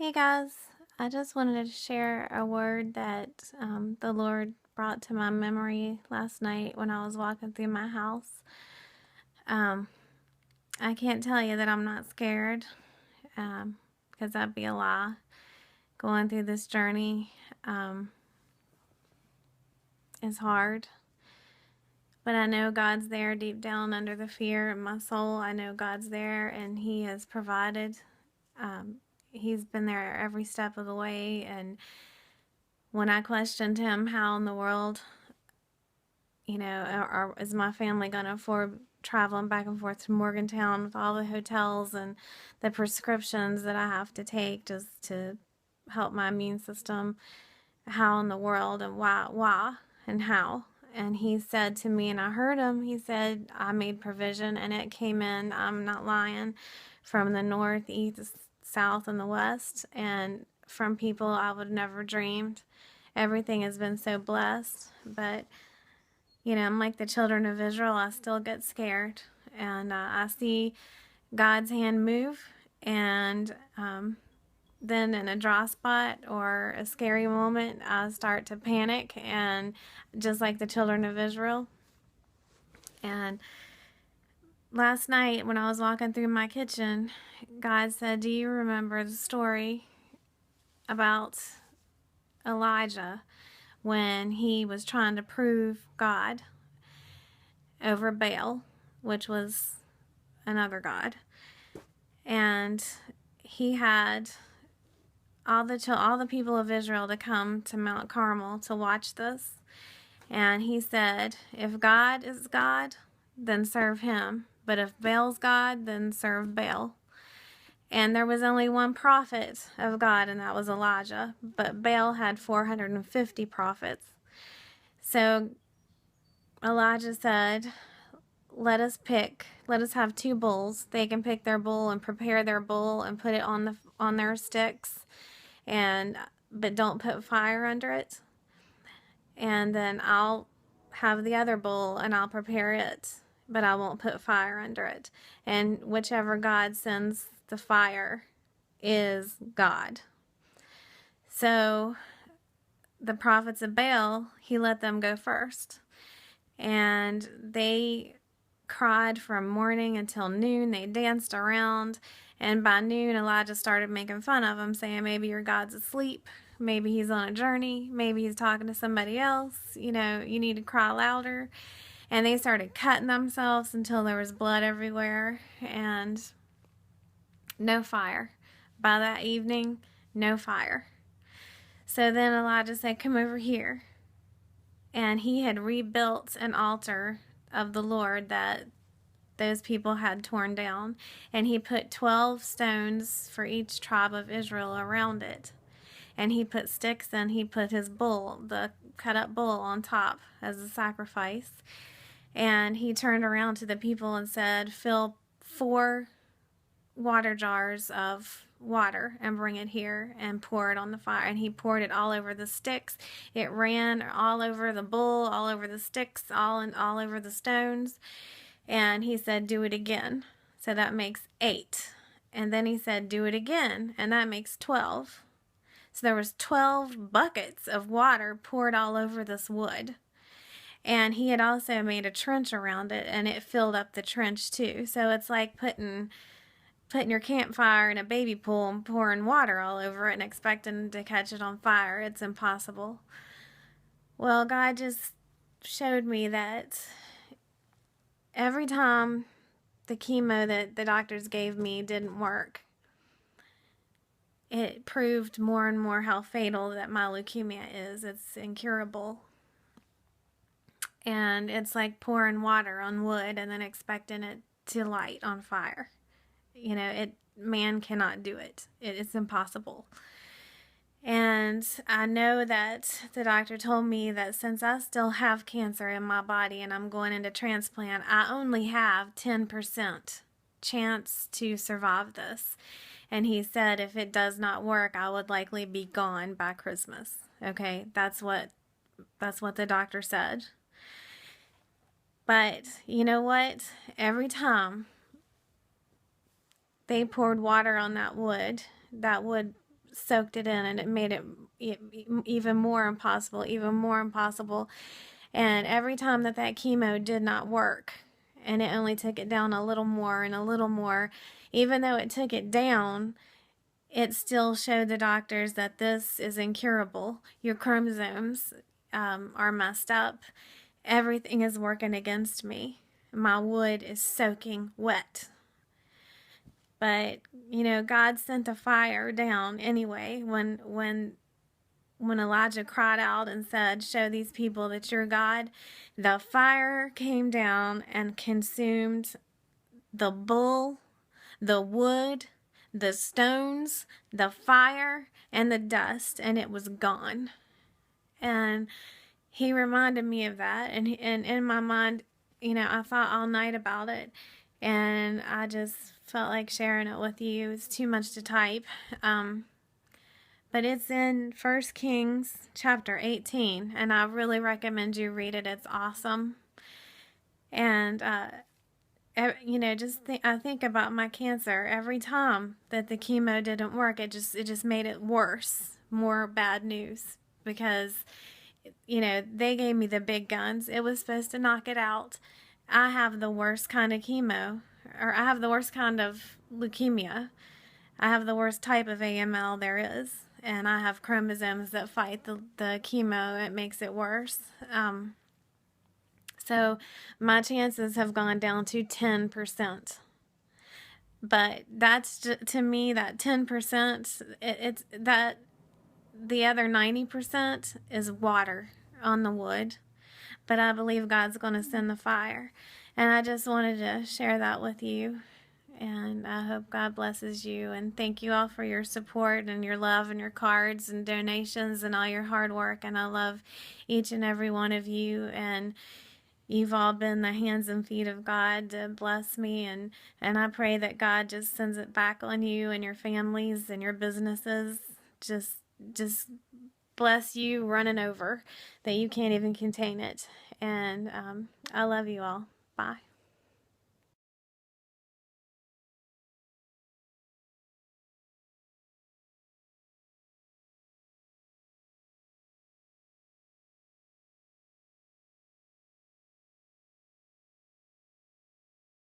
Hey guys, I just wanted to share a word that the Lord brought to my memory last night when I was walking through my house. Um, I can't tell you that I'm not scared because that'd be a lie. Going through this journey is hard, but I know God's there deep down under the fear in my soul. I know God's there and He has provided. Um, he's been there every step of the way, and when I questioned Him how in the world is my family going to afford traveling back and forth to Morgantown with all the hotels and the prescriptions that I have to take just to help my immune system? How in the world and why and how? And he said to me, and I heard him, he said, I made provision and it came in, I'm not lying, from the north, east, south, and the west, and from people I would have never dreamed. Everything has been so blessed, but I'm like the children of Israel. I still get scared, and I see God's hand move, and then in a dry spot or a scary moment, I start to panic, and just like the children of Israel. And last night, when I was walking through my kitchen, God said, "Do you remember the story about Elijah when he was trying to prove God over Baal, which was another god?" And he had all the people of Israel to come to Mount Carmel to watch this. And he said, if God is God, then serve him. But if Baal's God, then serve Baal. And there was only one prophet of God, and that was Elijah. But Baal had 450 prophets. So Elijah said, let us have two bulls. They can pick their bull and prepare their bull and put it on their sticks, but don't put fire under it. And then I'll have the other bull and I'll prepare it, but I won't put fire under it. And whichever God sends the fire is God. So the prophets of Baal, he let them go first. And they cried from morning until noon. They danced around. And by noon, Elijah started making fun of them, saying, maybe your God's asleep. Maybe he's on a journey. Maybe he's talking to somebody else. You need to cry louder. And they started cutting themselves until there was blood everywhere and no fire. By that evening, no fire. So then Elijah said, come over here. And he had rebuilt an altar of the Lord that those people had torn down. And he put 12 stones for each tribe of Israel around it. And he put sticks and he put his bull, the cut up bull, on top as a sacrifice. And he turned around to the people and said, fill 4 water jars of water and bring it here and pour it on the fire. And he poured it all over the sticks. It ran all over the bull, all over the sticks, all over the stones. And he said, do it again. So that makes 8. And then he said, do it again. And that makes 12. So there was 12 buckets of water poured all over this wood. And he had also made a trench around it, and it filled up the trench too. So it's like putting your campfire in a baby pool and pouring water all over it and expecting to catch it on fire. It's impossible. Well, God just showed me that every time the chemo that the doctors gave me didn't work, it proved more and more how fatal that my leukemia is. It's incurable. And it's like pouring water on wood and then expecting it to light on fire. Man cannot do it. It's impossible. And I know that the doctor told me that since I still have cancer in my body and I'm going into transplant, I only have 10% chance to survive this. And he said if it does not work, I would likely be gone by Christmas. Okay, that's what the doctor said. But you know what? Every time they poured water on that wood soaked it in, and it made it even more impossible, even more impossible. And every time that chemo did not work, and it only took it down a little more and a little more, even though it took it down, it still showed the doctors that this is incurable. Your chromosomes are messed up. Everything is working against me. My wood is soaking wet. But, God sent a fire down anyway when Elijah cried out and said, "Show these people that you're God." The fire came down and consumed the bull, the wood, the stones, the fire, and the dust, and it was gone. And he reminded me of that, and in my mind, I thought all night about it, and I just felt like sharing it with you. It's too much to type. But it's in 1 Kings chapter 18, and I really recommend you read it. It's awesome. And I think about my cancer every time that the chemo didn't work. It just made it worse, more bad news, because they gave me the big guns. It was supposed to knock it out. I have the worst kind of chemo, or I have the worst kind of leukemia. I have the worst type of AML there is, and I have chromosomes that fight the chemo. It makes it worse. So my chances have gone down to 10%. But that's, to me, that 10%, it's that the other 90% is water on the wood. But I believe God's going to send the fire. And I just wanted to share that with you. And I hope God blesses you. And thank you all for your support and your love and your cards and donations and all your hard work. And I love each and every one of you. And you've all been the hands and feet of God to bless me. And I pray that God just sends it back on you and your families and your businesses. Just bless you running over, that you can't even contain it. And I love you all. Bye.